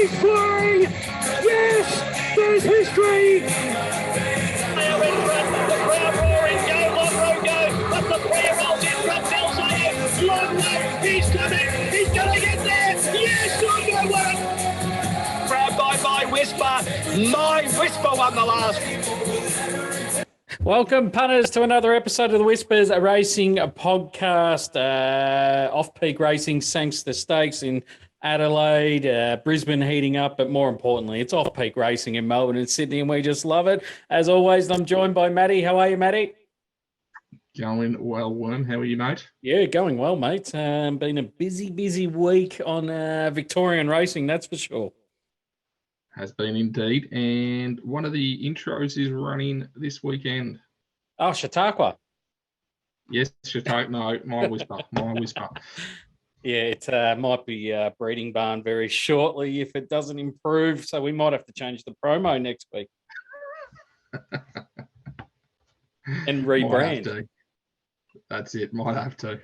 history! Yes, there's history! Now in front, the crowd roaring, go, Monroe, go, but the player rolls in front, Belsayer, long way, he's going to get there, yes, Londo won! Crowd by Whisper, my Whisper won the last. Welcome, punters, to another episode of the Whispers Racing podcast. Off-peak racing sinks the stakes in Adelaide, Brisbane heating up, but more importantly, it's off-peak racing in Melbourne and Sydney, and we just love it. As always, I'm joined by Matty. How are you, Matty? Going well, Worm. How are you, mate? Yeah, going well, mate. Been a busy week on Victorian racing, that's for sure. Has been indeed. And one of the intros is running this weekend. Oh, Chautauqua. Yes, Chautauqua. No, my Whisper. Yeah, it might be breeding barn very shortly if it doesn't improve. So we might have to change the promo next week and rebrand. That's it. Might have to.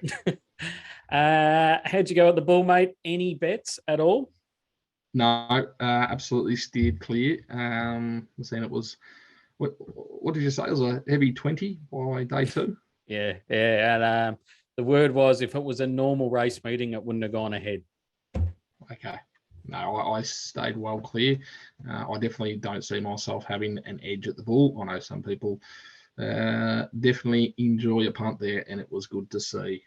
How'd you go at the bull, mate? Any bets at all? No, absolutely steered clear. I'm saying it was, what did you say? It was a heavy 20 by day two? Yeah. And the word was if it was a normal race meeting, it wouldn't have gone ahead. Okay. No, I stayed well clear. I definitely don't see myself having an edge at the bull. I know some people definitely enjoy a punt there, and it was good to see.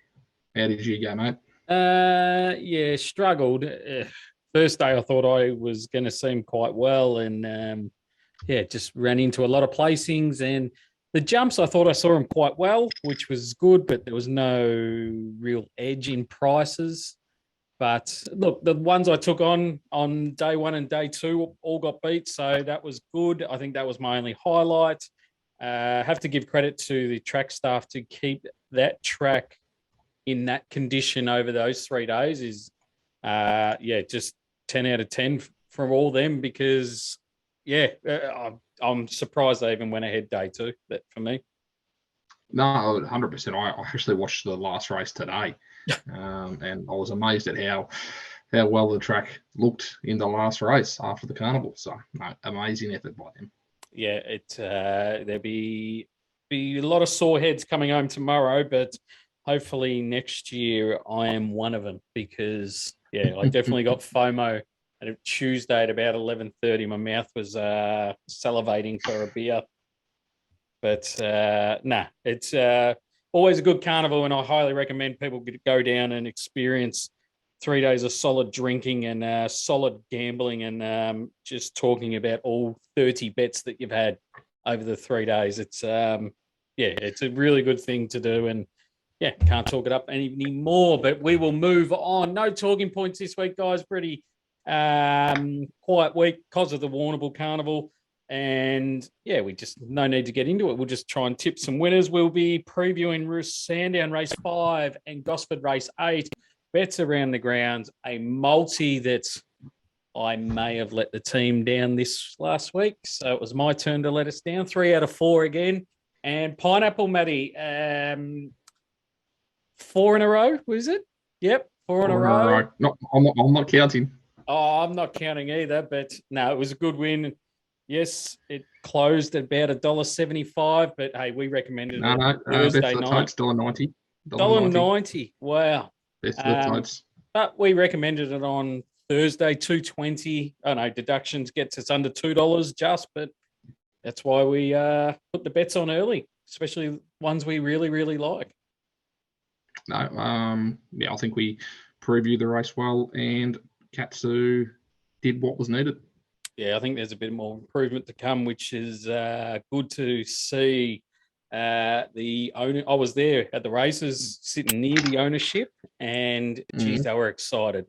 How did you go, mate? Yeah, struggled. First day I thought I was going to seem quite well, and just ran into a lot of placings, and the jumps I thought I saw them quite well, which was good, but there was no real edge in prices. But look, the ones I took on day one and day two all got beat, so that was good. I think that was my only highlight. Have to give credit to the track staff to keep that track in that condition over those 3 days is, just 10 out of 10 from all them because, I'm surprised they even went ahead day two. That for me. No, 100%. I actually watched the last race today, and I was amazed at how well the track looked in the last race after the carnival. So, no, amazing effort by them. Yeah, there'll be a lot of sore heads coming home tomorrow, but hopefully next year I am one of them because, I definitely got FOMO at Tuesday at about 11:30. My mouth was salivating for a beer. But, it's always a good carnival, and I highly recommend people go down and experience 3 days of solid drinking and solid gambling and just talking about all 30 bets that you've had over the 3 days. It's, it's a really good thing to do, and can't talk it up any more, but we will move on. No talking points this week, guys. Pretty quiet week because of the Warrnambool Carnival. And, we just no need to get into it. We'll just try and tip some winners. We'll be previewing Sandown Race 5 and Gosford Race 8. Bets around the grounds. A multi that I may have let the team down this last week. So it was my turn to let us down. 3 out of 4 again. And Pineapple, Matty, 4 in a row, was it? Yep, 4 in a row. I'm not counting. Oh, I'm not counting either, but no, it was a good win. Yes, it closed at about $1.75, but hey, we recommended it Thursday night. $1.90. $1.90. Wow. Best of the totes. But we recommended it on Thursday, $2.20. I know deductions gets us under $2 just, but that's why we put the bets on early, especially ones we really, really like. No, I think we previewed the race well, and Katsu did what was needed. Yeah, I think there's a bit more improvement to come, which is good to see. The owner, I was there at the races, sitting near the ownership, and geez, they were excited.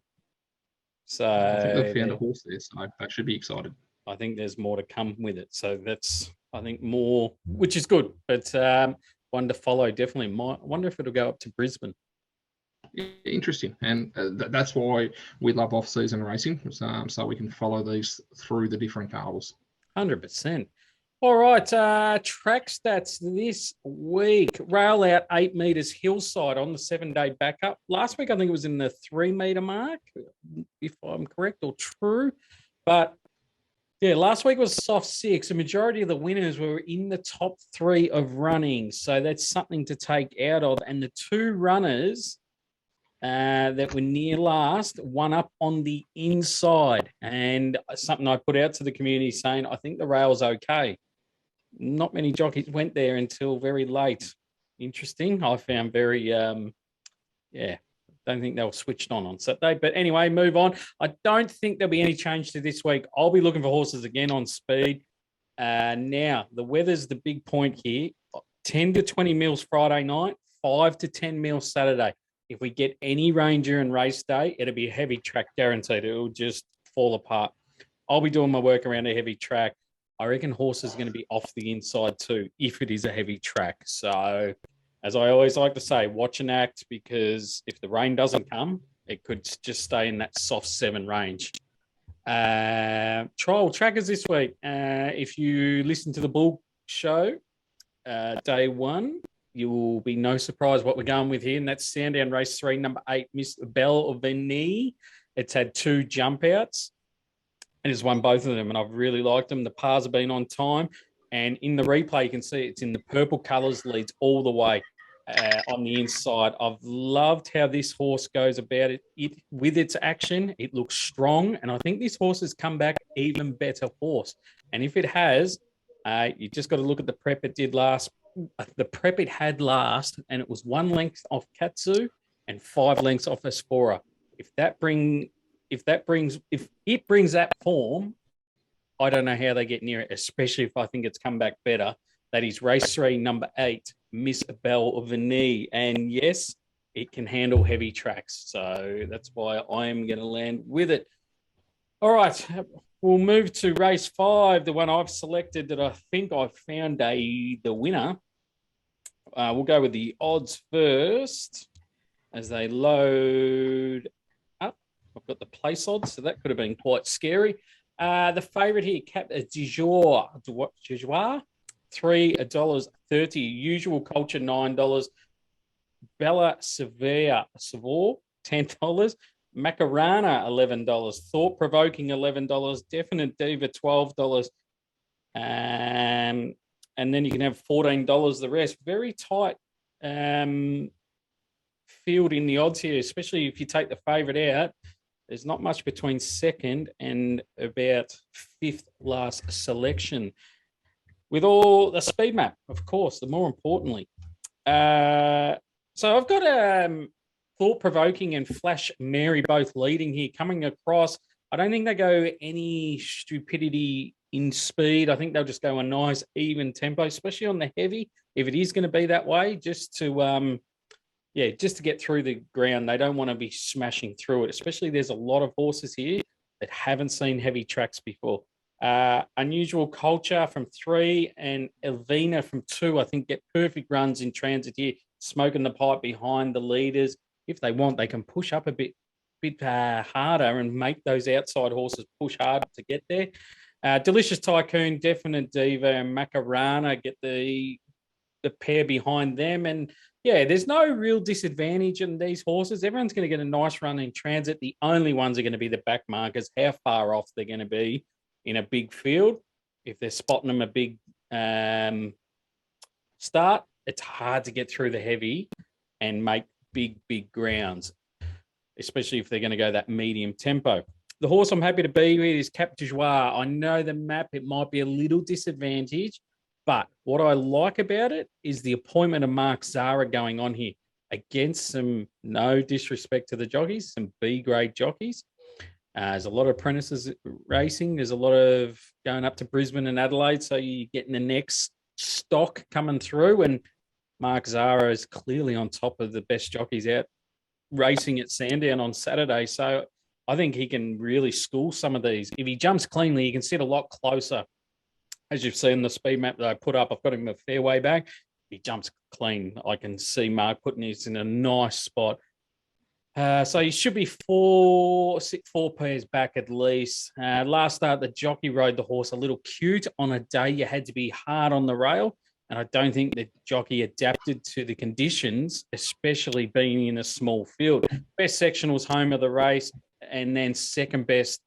So I think they found a horse there, so they should be excited. I think there's more to come with it. So that's, I think, more, which is good. But one to follow, definitely. I wonder if it'll go up to Brisbane. Interesting, and that's why we love off-season racing, so we can follow these through the different carnivals. 100%. All right, track stats this week. Rail out 8 metres hillside on the 7-day backup. Last week, I think it was in the 3 metre mark, if I'm correct or true. But yeah, last week was a soft 6. The majority of the winners were in the top 3 of running. So that's something to take out of. And the 2 runners that were near last, one up on the inside. And something I put out to the community saying, I think the rail's okay. Not many jockeys went there until very late. Interesting. I found very, don't think they were switched on Saturday. But anyway, move on. I don't think there'll be any change to this week. I'll be looking for horses again on speed. Now, the weather's the big point here. 10 to 20 mils Friday night, 5 to 10 mils Saturday. If we get any rain during race day, it'll be a heavy track guaranteed. It'll just fall apart. I'll be doing my work around a heavy track. I reckon horses are going to be off the inside too, if it is a heavy track. So, as I always like to say, watch and act, because if the rain doesn't come, it could just stay in that soft 7 range. Trial trackers this week. If you listen to the Bull show, day 1, you will be no surprise what we're going with here, and that's Sandown Race 3, number 8, Miss Belle of Venie. It's had 2 jump outs and has won both of them, and I've really liked them. The pars have been on time, and in the replay, you can see it's in the purple colours, leads all the way on the inside. I've loved how this horse goes about it with its action. It looks strong, and I think this horse has come back even better horse. And if it has, you just got to look at the prep it did last. The prep it had last, and it was 1 length off Katsu and 5 lengths off Espora. If it brings that form, I don't know how they get near it, especially if I think it's come back better. That is race 3, number 8, Miss Belle of Venie. And yes, it can handle heavy tracks. So that's why I am going to land with it. All right, we'll move to race 5, the one I've selected that I think I've found the winner. We'll go with the odds first as they load up. I've got the place odds, so that could have been quite scary. The favourite here, Cap Dijour, $3.30. Usual Culture, $9. Bella Severe, Savoy, $10. Macarena, $11. Thought Provoking, $11. Definite Diva, $12. And then you can have $14 the rest. Very tight field in the odds here, especially if you take the favourite out. There's not much between second and about 5th last selection. With all the speed map, of course, the more importantly. So I've got Thought Provoking and Flash Mary both leading here, coming across. I don't think they go any stupidity in speed. I think they'll just go a nice even tempo, especially on the heavy, if it is going to be that way, just to get through the ground. They don't want to be smashing through it, especially there's a lot of horses here that haven't seen heavy tracks before. Unusual Culture from 3 and Elvina from 2, I think, get perfect runs in transit here, smoking the pipe behind the leaders. If they want, they can push up a bit harder and make those outside horses push hard to get there. Delicious Tycoon, Definite Diva, and Macarena get the pair behind them. And yeah, there's no real disadvantage in these horses. Everyone's going to get a nice run in transit. The only ones are going to be the back markers, how far off they're going to be in a big field. If they're spotting them a big start, it's hard to get through the heavy and make big grounds, especially if they're going to go that medium tempo. The horse I'm happy to be with is Cap du Joie. I know the map, it might be a little disadvantaged, but what I like about it is the appointment of Mark Zara going on here against some, no disrespect to the jockeys, some B-grade jockeys. There's a lot of apprentices racing. There's a lot of going up to Brisbane and Adelaide, so you're getting the next stock coming through, and Mark Zara is clearly on top of the best jockeys out racing at Sandown on Saturday. So I think he can really school some of these. If he jumps cleanly, he can sit a lot closer. As you've seen the speed map that I put up, I've got him a fair way back. He jumps clean. I can see Mark putting this in a nice spot. So he should be four pairs back at least. Last start, the jockey rode the horse a little cute. On a day, you had to be hard on the rail. And I don't think the jockey adapted to the conditions, especially being in a small field. Best section was home of the race, and then second best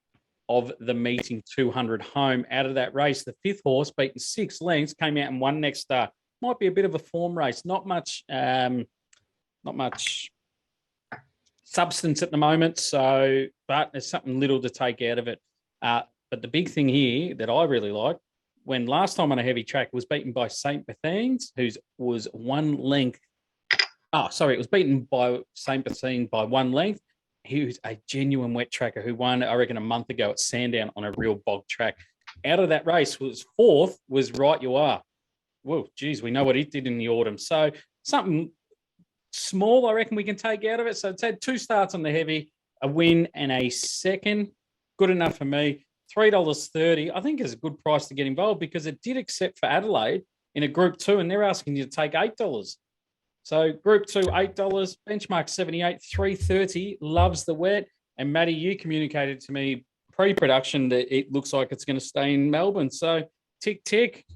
of the meeting 200 home. Out of that race, the fifth horse, beaten 6 lengths, came out and won next start. Might be a bit of a form race. Not much substance at the moment. So, but there's something little to take out of it. But the big thing here that I really like, when last time on a heavy track, was beaten by St. Bethines, who was 1 length. Oh, sorry, it was beaten by St. Bethines by 1 length. He was a genuine wet tracker who won, I reckon, a month ago at Sandown on a real bog track. Out of that race, was 4th, was Right You Are. Whoa, geez, we know what it did in the autumn. So something small, I reckon we can take out of it. So it's had 2 starts on the heavy, a win and a second. Good enough for me. $3.30, I think is a good price to get involved because it did accept for Adelaide in a Group 2, and they're asking you to take $8. So Group 2, $8, benchmark 78, $3.30, loves the wet. And Matty, you communicated to me pre-production that it looks like it's going to stay in Melbourne. So tick, tick.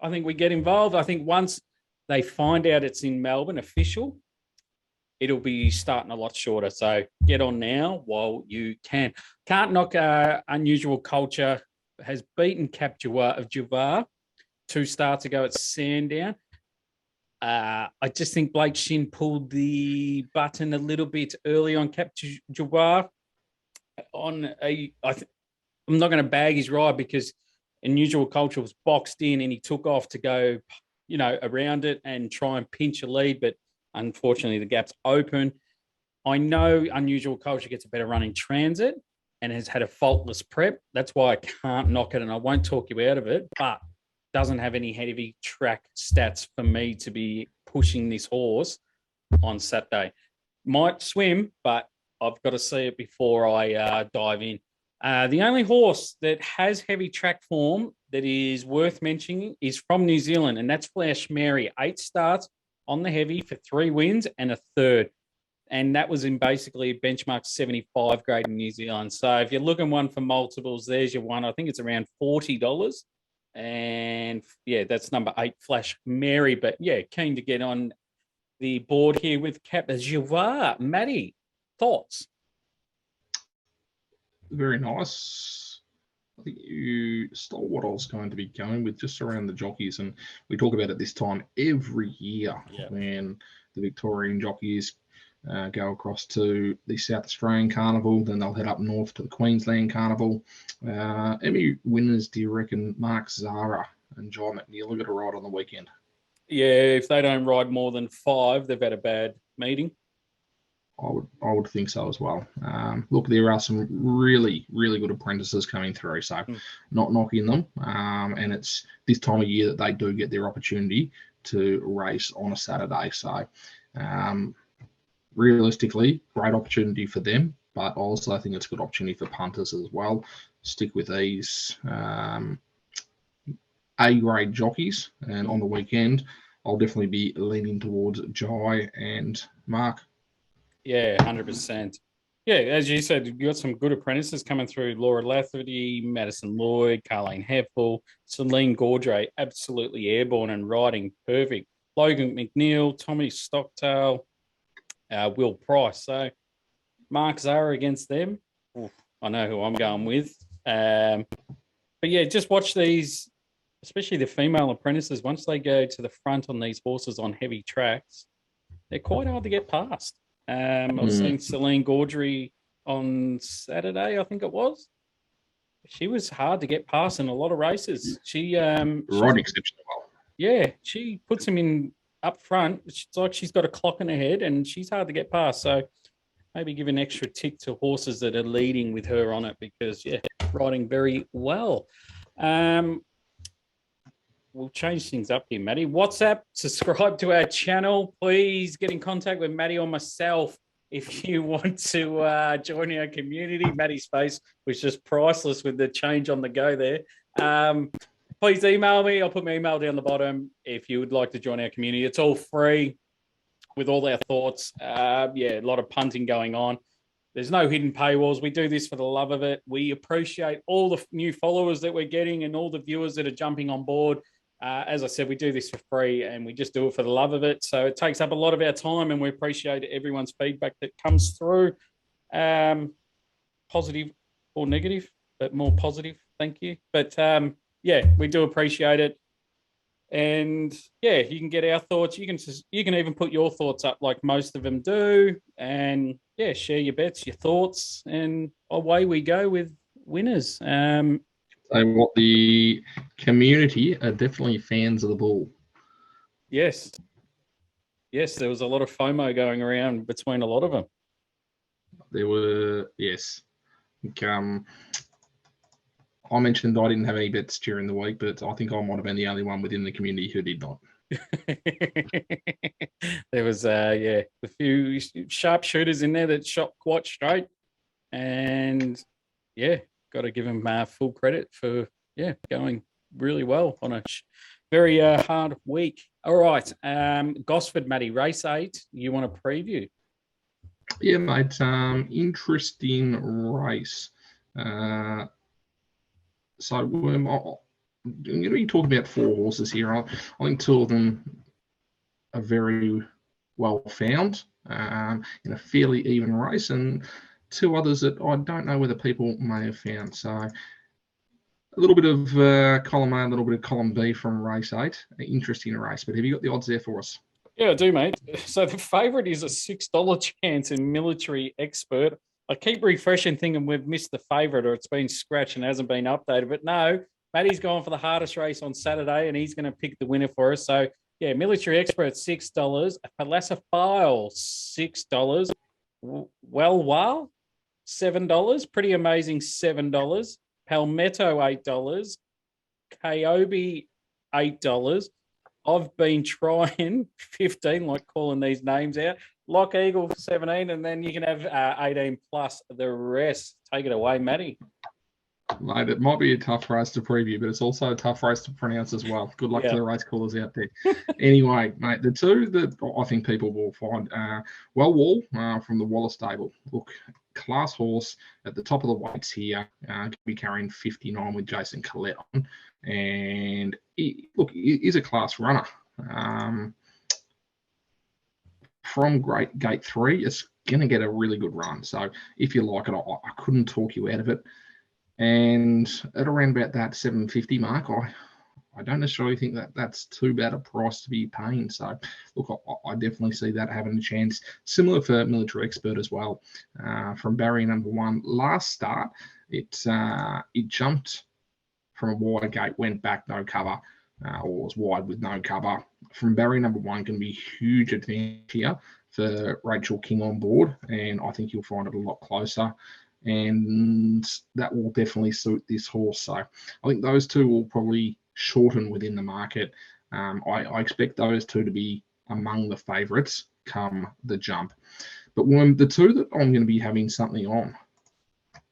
I think we get involved. I think once they find out it's in Melbourne official, it'll be starting a lot shorter. So get on now while you can. Can't knock Unusual Culture. Has beaten Cap of Javar 2 starts ago at Sandown. I just think Blake Shin pulled the button a little bit early on Cap Javar. I'm not going to bag his ride because Unusual Culture was boxed in and he took off to go, around it and try and pinch a lead, but unfortunately the gap's open. I know Unusual Culture gets a better run in transit and has had a faultless prep. That's why I can't knock it and I won't talk you out of it, but doesn't have any heavy track stats for me to be pushing this horse on Saturday. Might swim, but I've got to see it before I dive in. The only horse that has heavy track form that is worth mentioning is from New Zealand, and that's Flash Mary. 8 starts on the heavy for 3 wins and a third. And that was in basically a benchmark 75 grade in New Zealand. So if you're looking one for multiples, there's your one. I think it's around $40. And yeah, that's number 8, Flash Mary. But yeah, keen to get on the board here with Cap Javar. Matty, thoughts? Very nice. I think you stole what I was going to be going with, just around the jockeys. And we talk about it this time every year when the Victorian jockeys go across to the South Australian Carnival, then they'll head up north to the Queensland Carnival. Any winners do you reckon Mark Zara and John McNeil are going to ride on the weekend? Yeah, if they don't ride more than 5, they've had a bad meeting. I would think so as well. Look, there are some really, really good apprentices coming through, so not knocking them. And it's this time of year that they do get their opportunity to race on a Saturday. So realistically, great opportunity for them, but also I think it's a good opportunity for punters as well. Stick with these A-grade jockeys, and on the weekend, I'll definitely be leaning towards Jai and Mark. Yeah, 100%. Yeah, as you said, you've got some good apprentices coming through. Laura Lafferty, Madison Lloyd, Carlene Heffel, Celine Gaudray, absolutely airborne and riding perfect. Logan McNeil, Tommy Stockdale, Will Price. So Mark Zara against them. Oof, I know who I'm going with. But yeah, just watch these, especially the female apprentices. Once they go to the front on these horses on heavy tracks, they're quite hard to get past. I was seeing Celine Gaudry on Saturday, I think it was. She was hard to get past in a lot of races. She right exceptionally well. Yeah, she puts him in up front. It's like she's got a clock in her head and she's hard to get past. So maybe give an extra tick to horses that are leading with her on it because, yeah, riding very well. We'll change things up here, Matty. WhatsApp, subscribe to our channel. Please get in contact with Matty or myself if you want to join our community. Matty's face was just priceless with the change on the go there. Please email me. I'll put my email down the bottom if you would like to join our community. It's all free with all our thoughts. Yeah, a lot of punting going on. There's no hidden paywalls. We do this for the love of it. We appreciate all the new followers that we're getting and all the viewers that are jumping on board. As I said, we do this for free and we just do it for the love of it. So it takes up a lot of our time and we appreciate everyone's feedback that comes through, positive or negative. bit more positive. Thank you. But yeah, we do appreciate it. And yeah, you can get our thoughts. You can even put your thoughts up like most of them do, and yeah, share your bets, your thoughts, and away we go with winners. So what the community are definitely fans of the bull. Yes, there was a lot of FOMO going around between a lot of them. There were, yes. I mentioned I didn't have any bets during the week, but I think I might have been the only one within the community who did not. There was a few sharpshooters in there that shot quite straight, and yeah, got to give them full credit for going really well on a very hard week. All right, Gosford, Matty, race 8. You want to preview? Yeah, mate. Interesting race. So I'm going to be talking about 4 horses here. I think 2 of them are very well found in a fairly even race, and 2 others that I don't know whether people may have found. So a little bit of column A, a little bit of column B from race 8. An interesting race. But have you got the odds there for us? Yeah, I do, mate. So the favourite is a $6 chance in Military Expert. I keep refreshing, thinking we've missed the favourite or it's been scratched and hasn't been updated. But no, Matty's gone for the hardest race on Saturday and he's going to pick the winner for us. So, yeah, Military Expert, $6. Philosophial, $6. Well, $7. Pretty amazing, $7. Palmetto, $8. Kaobi, $8. I've been trying 15, like calling these names out. Lock Eagle for 17, and then you can have 18 plus the rest. Take it away, Matty. Mate, it might be a tough race to preview, but it's also a tough race to pronounce as well. Good luck to the race callers out there. Anyway, mate, the 2 that I think people will find, Wall from the Waller stable. Look, class horse at the top of the weights here, going to be carrying 59 with Jason Collette on. And he is a class runner. From gate 3, it's going to get a really good run. So if you like it, I couldn't talk you out of it. And at around about that 750 mark, I don't necessarily think that that's too bad a price to be paying. So, look, I definitely see that having a chance. Similar for Military Expert as well. From barrier number 1, last start, it jumped from a wide gate, went back, no cover, or was wide with no cover. From barrier number 1 can be huge advantage here for Rachel King on board, and I think you'll find it a lot closer. And that will definitely suit this horse. So I think those 2 will probably shorten within the market. I expect those 2 to be among the favourites come the jump. But the 2 that I'm going to be having something on,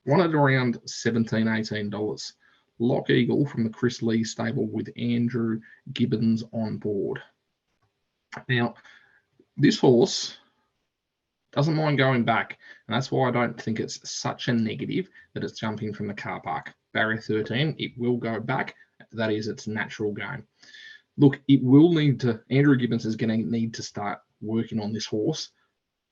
one at around $17, $18. Lock Eagle from the Chris Lee stable with Andrew Gibbons on board. Now, this horse doesn't mind going back, and that's why I don't think it's such a negative that it's jumping from the car park. Barrier 13, it will go back. That is its natural game. Look, it will need to, Andrew Gibbons is going to need to start working on this horse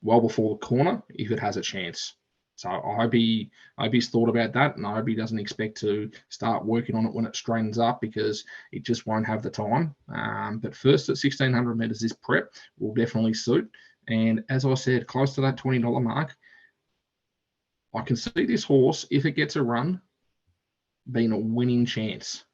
well before the corner if it has a chance. So I hope he's thought about that, and I hope he doesn't expect to start working on it when it straightens up, because it just won't have the time. But first at 1,600 metres, this prep will definitely suit. And as I said, close to that $20 mark, I can see this horse, if it gets a run, being a winning chance.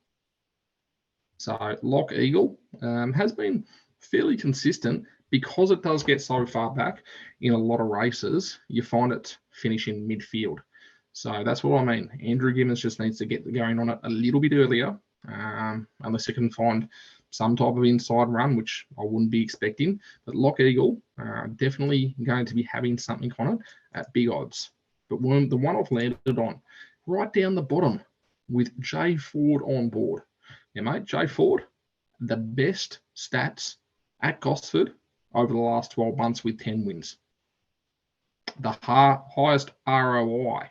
So Lock Eagle has been fairly consistent. Because it does get so far back in a lot of races, you find it finishing midfield. So that's what I mean. Andrew Gibbons just needs to get going on it a little bit earlier, unless he can find some type of inside run, which I wouldn't be expecting. But Lock Eagle, definitely going to be having something on it at big odds. But the one I've landed on, right down the bottom, with Jay Ford on board. Yeah, mate, Jay Ford, the best stats at Gosford over the last 12 months with 10 wins. The highest ROI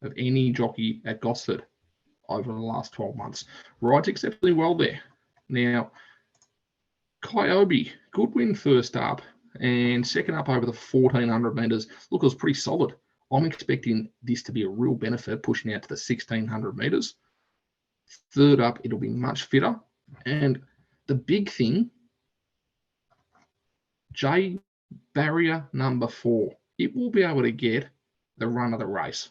of any jockey at Gosford over the last 12 months. Rides exceptionally well there. Now, Kyobe, good win first up, and second up over the 1,400 metres. Look, it was pretty solid. I'm expecting this to be a real benefit pushing out to the 1600 metres. Third up, it'll be much fitter. And the big thing, J barrier number 4, it will be able to get the run of the race.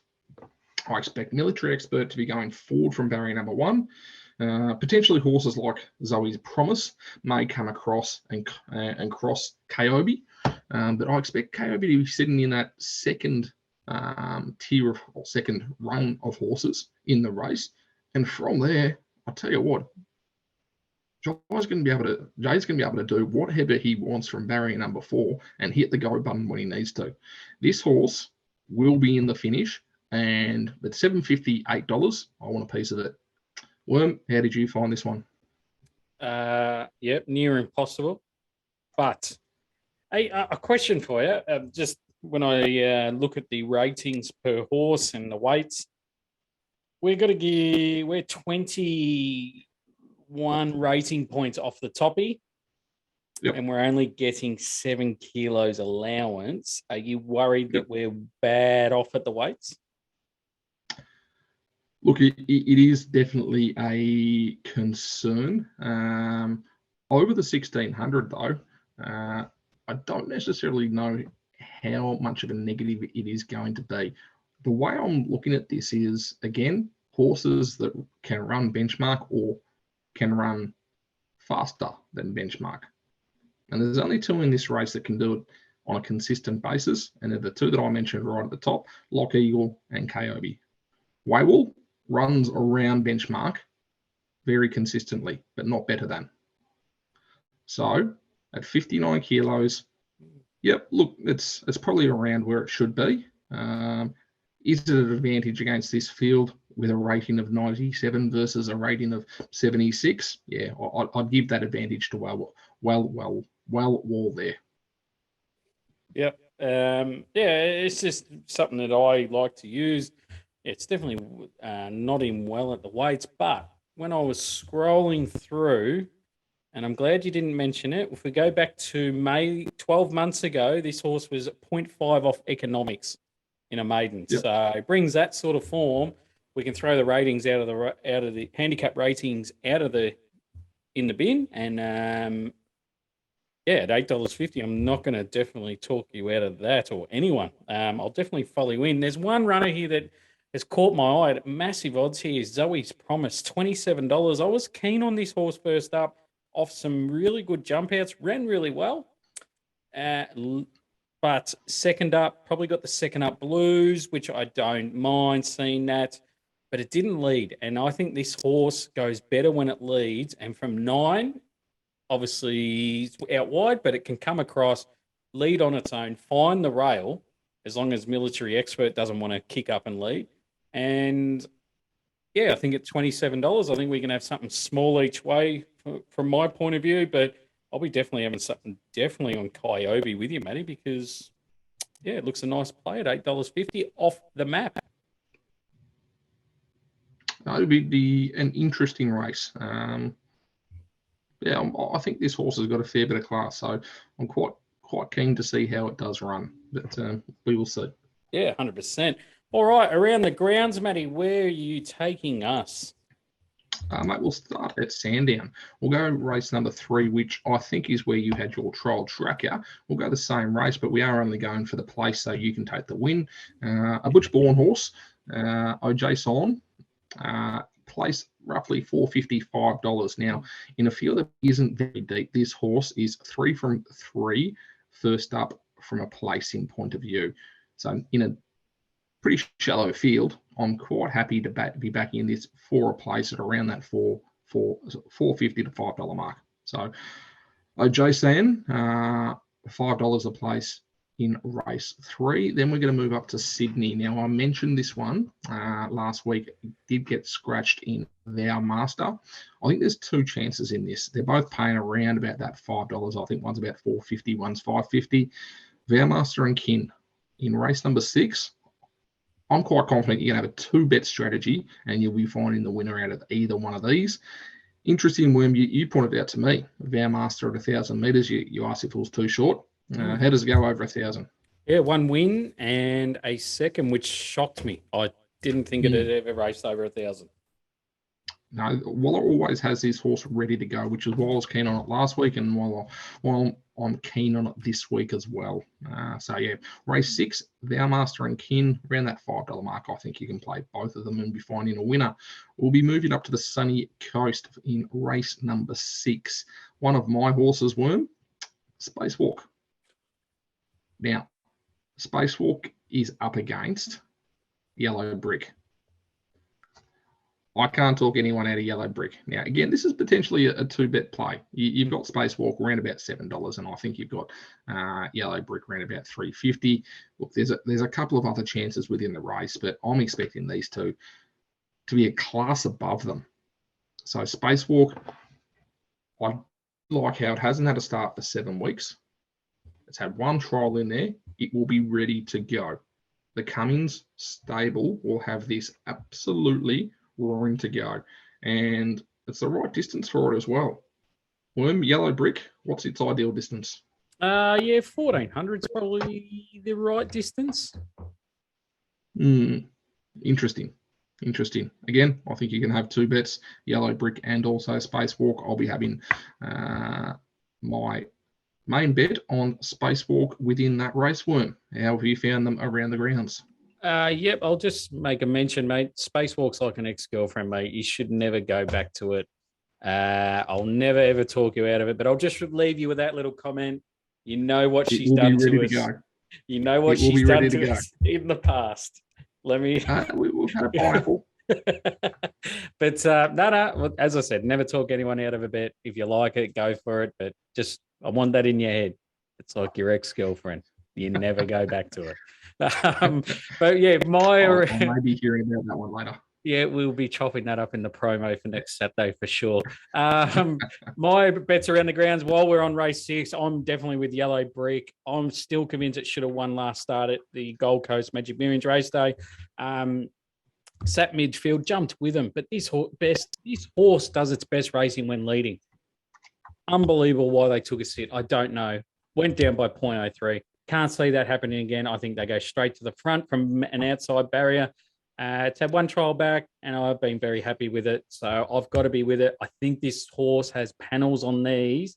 I expect Military Expert to be going forward from barrier number 1. Potentially horses like Zoe's Promise may come across and cross Kobe, but I expect Kobe to be sitting in that second tier or second run of horses in the race, and from there, I tell you what, Jay's going to be able to do whatever he wants from barrier number 4 and hit the go button when he needs to. This horse will be in the finish, and at $7.50, $8, I want a piece of it. Worm, how did you find this one? Yep, near impossible. But a question for you. Just when I look at the ratings per horse and the weights, we're 21 rating points off the toppy, yep, and we're only getting 7 kilos allowance. Are you worried that we're bad off at the weights? Look, it is definitely a concern. Over the 1600, though, I don't necessarily know how much of a negative it is going to be. The way I'm looking at this is, again, horses that can run benchmark or can run faster than benchmark. And there's only 2 in this race that can do it on a consistent basis, and they're the 2 that I mentioned right at the top, Lock Eagle and Kobe. Waywell runs around benchmark very consistently, but not better than. So at 59 kilos, yep, look, it's probably around where it should be. Is it an advantage against this field with a rating of 97 versus a rating of 76? Yeah, I'd give that advantage to Wall there. Yep. It's just something that I like to use. It's definitely not in well at the weights, but when I was scrolling through, and I'm glad you didn't mention it, if we go back to May 12 months ago, this horse was 0.5 off economics in a maiden. Yep. So it brings that sort of form. We can throw the ratings out of the handicap ratings in the bin, and at $8.50, I'm not going to definitely talk you out of that or anyone. I'll definitely follow you in. There's one runner here that has caught my eye at massive odds here. Zoe's Promise, $27. I was keen on this horse first up off some really good jump outs, ran really well. But second up, probably got the second up blues, which I don't mind seeing that, but it didn't lead. And I think this horse goes better when it leads. And from 9, obviously it's out wide, but it can come across, lead on its own, find the rail, as long as Military Expert doesn't want to kick up and lead. And I think at $27, I think we can have something small each way from my point of view, but I'll be definitely having something on Kobe with you, Matty, because it looks a nice play at $8.50 off the map. It'll be an interesting race. I think this horse has got a fair bit of class, so I'm quite keen to see how it does run, but we will see. Yeah, 100%. All right, around the grounds, Matty, where are you taking us? Mate, we'll start at Sandown. We'll go race number 3, which I think is where you had your trial tracker. We'll go the same race, but we are only going for the place, so you can take the win. A Butch-born horse, OJ Son, place roughly $455. Now, in a field that isn't very deep, this horse is 3 from 3, first up from a placing point of view. So in a pretty shallow field, I'm quite happy to be backing this for a place at around that $450 to $5 mark. So Jason, $5 a place in race 3. Then we're going to move up to Sydney. Now, I mentioned this one last week. It did get scratched in Vow Master. I think there's 2 chances in this. They're both paying around about that $5. I think one's about $4.50, one's $5.50. Vow Master and Kin in race number 6. I'm quite confident you're going to have a 2-bet strategy and you'll be finding the winner out of either one of these. Interesting, Worm, you pointed out to me, Vow Master at 1,000 metres. You asked if it was too short. How does it go over 1,000? Yeah, one win and a second, which shocked me. I didn't think it had ever raced over 1,000. No, Waller always has his horse ready to go, which is why I was keen on it last week, and while I'm keen on it this week as well. So yeah, race 6, Vowmaster and Kin, around that $5 mark. I think you can play both of them and be finding a winner. We'll be moving up to the sunny coast in race number 6. One of my horses, Worm, Spacewalk. Now, Spacewalk is up against Yellow Brick. I can't talk anyone out of Yellow Brick. Now, again, this is potentially a two-bet play. You've got Spacewalk around about $7, and I think you've got Yellow Brick around about $3.50. Look, there's a couple of other chances within the race, but I'm expecting these two to be a class above them. So Spacewalk, I like how it hasn't had a start for 7 weeks. It's had one trial in there. It will be ready to go. The Cummings stable will have this absolutely roaring to go, and it's the right distance for it as well. Worm, Yellow Brick, what's its ideal distance? Yeah, 1,400 is probably the right distance. Interesting. Again, I think you can have 2 bets, Yellow Brick and also Spacewalk. I'll be having my main bet on Spacewalk within that race. Worm, how have you found them around the grounds? Yep, I'll just make a mention, mate. Spacewalk's like an ex-girlfriend, mate. You should never go back to it. I'll never, ever talk you out of it, but I'll just leave you with that little comment. You know what she's done to us. You know what she's done to us in the past. Let me... we've had a pineapple. But no, as I said, never talk anyone out of a bet. If you like it, go for it. But just, I want that in your head. It's like your ex-girlfriend. You never go back to it. But yeah, I may be hearing about that one later. Yeah, we'll be chopping that up in the promo for next Saturday for sure. My bets around the grounds while we're on race 6, I'm definitely with Yellow Brick. I'm still convinced it should have won last start at the Gold Coast Magic Millions race day. Sat midfield, jumped with him, but this horse does its best racing when leading. Unbelievable why they took a sit. I don't know. Went down by 0.03. Can't see that happening again. I think they go straight to the front from an outside barrier. It's had one trial back, and I've been very happy with it. So I've got to be with it. I think this horse has panels on these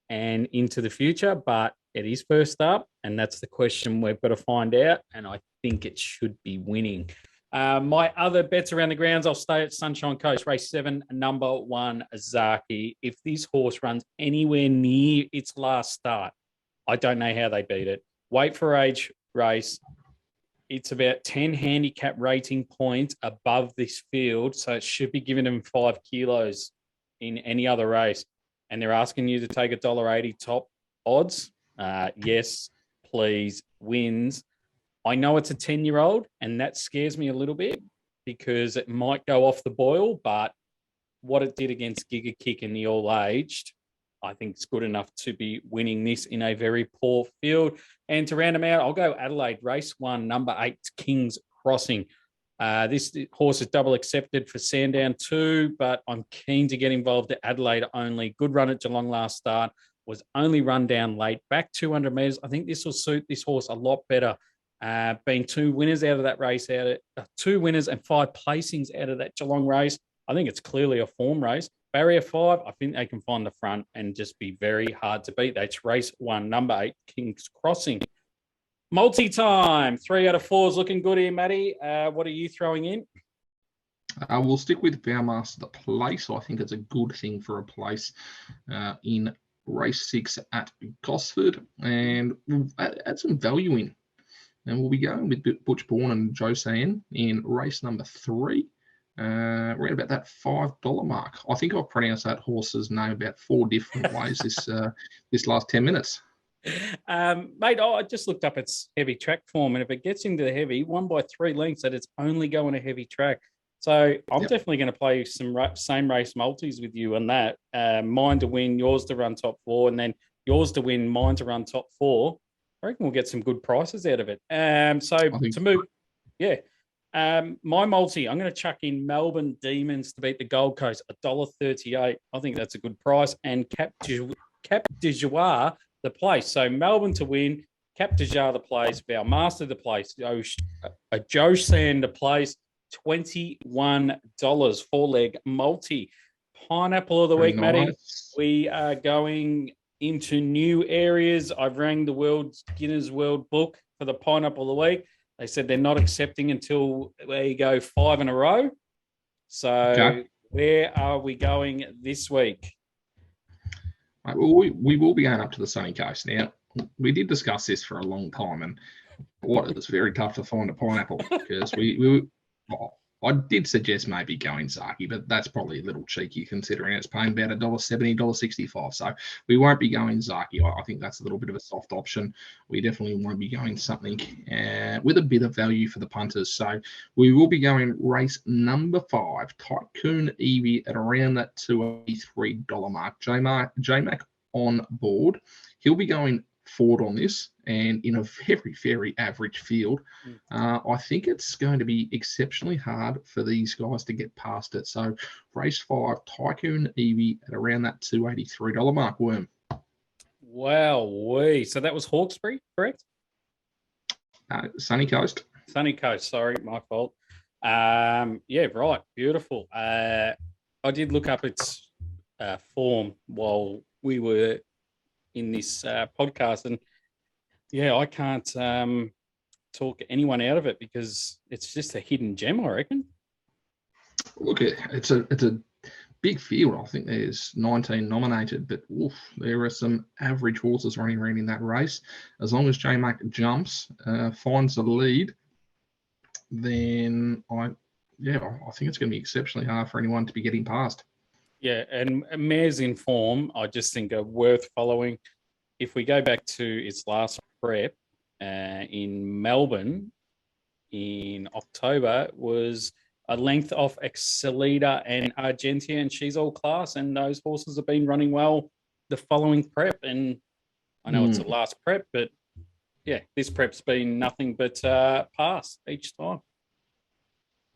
and into the future, but it is first up, and that's the question we've got to find out. And I think it should be winning. My other bets around the grounds, I'll stay at Sunshine Coast, race 7, number 1, Zaki. If this horse runs anywhere near its last start, I don't know how they beat it. Weight for age race. It's about 10 handicap rating points above this field, so it should be giving them 5 kilos in any other race. And they're asking you to take $1.80 top odds. Yes, please, wins. I know it's a 10-year-old, and that scares me a little bit because it might go off the boil, but what it did against Giga Kick in the all-aged, I think it's good enough to be winning this in a very poor field. And to round them out, I'll go Adelaide, race 1, number 8, King's Crossing. This horse is double accepted for Sandown too, but I'm keen to get involved at Adelaide only. Good run at Geelong last start, was only run down late, back 200 metres. I think this will suit this horse a lot better. Being 2 winners out of that race, 2 winners and 5 placings out of that Geelong race. I think it's clearly a form race. Barrier 5, I think they can find the front and just be very hard to beat. That's race 1, number 8, King's Crossing. Multi-time, 3 out of 4 is looking good here, Matty. What are you throwing in? We'll stick with Vowmaster, the place. I think it's a good thing for a place in race 6 at Gosford. And we'll add some value in. And we'll be going with Butch Bourne and Josanne in race number 3. We're at about that $5 mark. I think I've pronounced that horse's name about 4 different ways this last 10 minutes. Mate, I just looked up its heavy track form, and if it gets into the heavy, 1 by 3 lengths, that it's only going a heavy track. So I'm definitely going to play some same race multis with you on that. Mine to win, yours to run top 4, and then yours to win, mine to run top 4. I reckon we'll get some good prices out of it. My multi, I'm going to chuck in Melbourne Demons to beat the Gold Coast, $1.38. I think that's a good price. And Cap de Joie, the place. So Melbourne to win, Captajar the place, Master the place, a Joe Sand the place, $21, 4-leg multi. Pineapple of the Very week, Matty. nice. We are going into new areas. I've rang the Guinness World Book for the pineapple of the week. They said they're not accepting until we go 5 in a row. So Okay. where are we going this week? We will be going up to the sunny coast. Now, we did discuss this for a long time, and it's very tough to find a pineapple because I did suggest maybe going Zaki, but that's probably a little cheeky considering it's paying about $1.70, $1.65. So we won't be going Zaki. I think that's a little bit of a soft option. We definitely want to be going something with a bit of value for the punters. So we will be going race number 5, Tycoon Evie, at around that $283 mark. J-Mac on board. He'll be going forward on this, and in a very, very average field. I think it's going to be exceptionally hard for these guys to get past it. So race 5, Tycoon Evie, at around that $283 mark. Worm. Wow, so that was Hawkesbury, correct? Sunny Coast. Sunny Coast, sorry, my fault. Yeah, right, beautiful. I did look up its form while we were in this podcast, and yeah, I can't talk anyone out of it because it's just a hidden gem, I reckon. Look, it's a big field. I think there's 19 nominated, but there are some average horses running around in that race. As long as J-Mac jumps, finds the lead, then I think it's going to be exceptionally hard for anyone to be getting past. Yeah, and mares in form, I just think are worth following. If we go back to its last prep in Melbourne in October, was a length off Excelida and Argentia, and she's all class, and those horses have been running well the following prep. And I know it's the last prep, but yeah, this prep's been nothing but pass each time.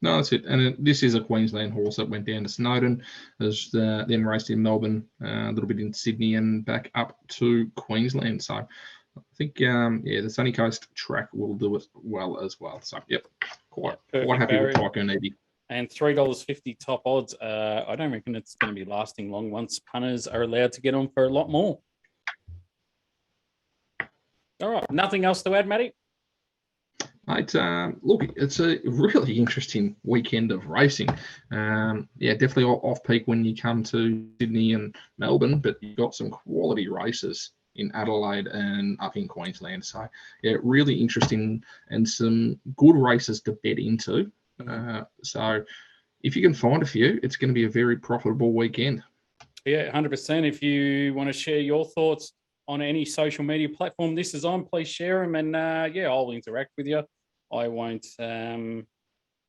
No, that's it. And this is a Queensland horse that went down to Snowden, has then raced in Melbourne, a little bit in Sydney, and back up to Queensland. So I think, the Sunny Coast track will do it well as well. So, yep, quite happy with Tycoon Evie. And $3.50 top odds. I don't reckon it's going to be lasting long once punters are allowed to get on for a lot more. All right, nothing else to add, Matty? Mate, look, it's a really interesting weekend of racing. Definitely off peak when you come to Sydney and Melbourne, but you've got some quality races in Adelaide and up in Queensland. So, yeah, really interesting and some good races to bet into. So if you can find a few, it's going to be a very profitable weekend. Yeah, 100%. If you want to share your thoughts on any social media platform this is on, please share them, and I'll interact with you. I won't I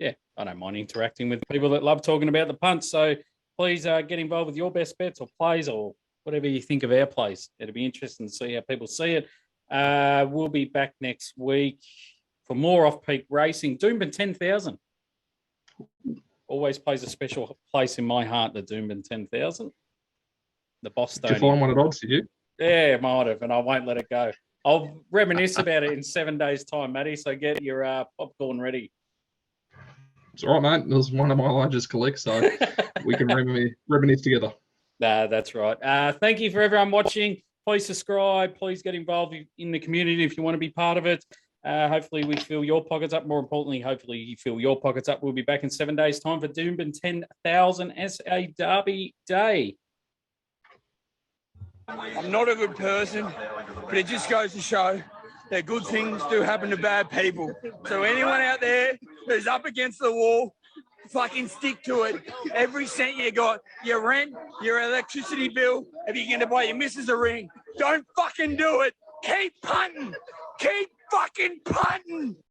don't mind interacting with people that love talking about the punts, so please get involved with your best bets or plays or whatever you think of our plays. It'll be interesting to see how people see it. We'll be back next week for more off-peak racing. Doomben 10,000 always plays a special place in my heart, the Doomben 10,000. The Bostonian. Did you find one at odds, did you? Yeah, might have, and I won't let it go. I'll reminisce about it in 7 days' time, Matty, so get your popcorn ready. It's all right, mate. It was one of my largest collects, so we can reminisce together. That's right. Thank you for everyone watching. Please subscribe. Please get involved in the community if you want to be part of it. Hopefully we fill your pockets up. More importantly, hopefully you fill your pockets up. We'll be back in 7 days' time for Doomben 10,000 as a Derby day. I'm not a good person, but it just goes to show that good things do happen to bad people. So anyone out there who's up against the wall, fucking stick to it. Every cent you got, your rent, your electricity bill, if you're going to buy your missus a ring, don't fucking do it. Keep punting. Keep fucking punting.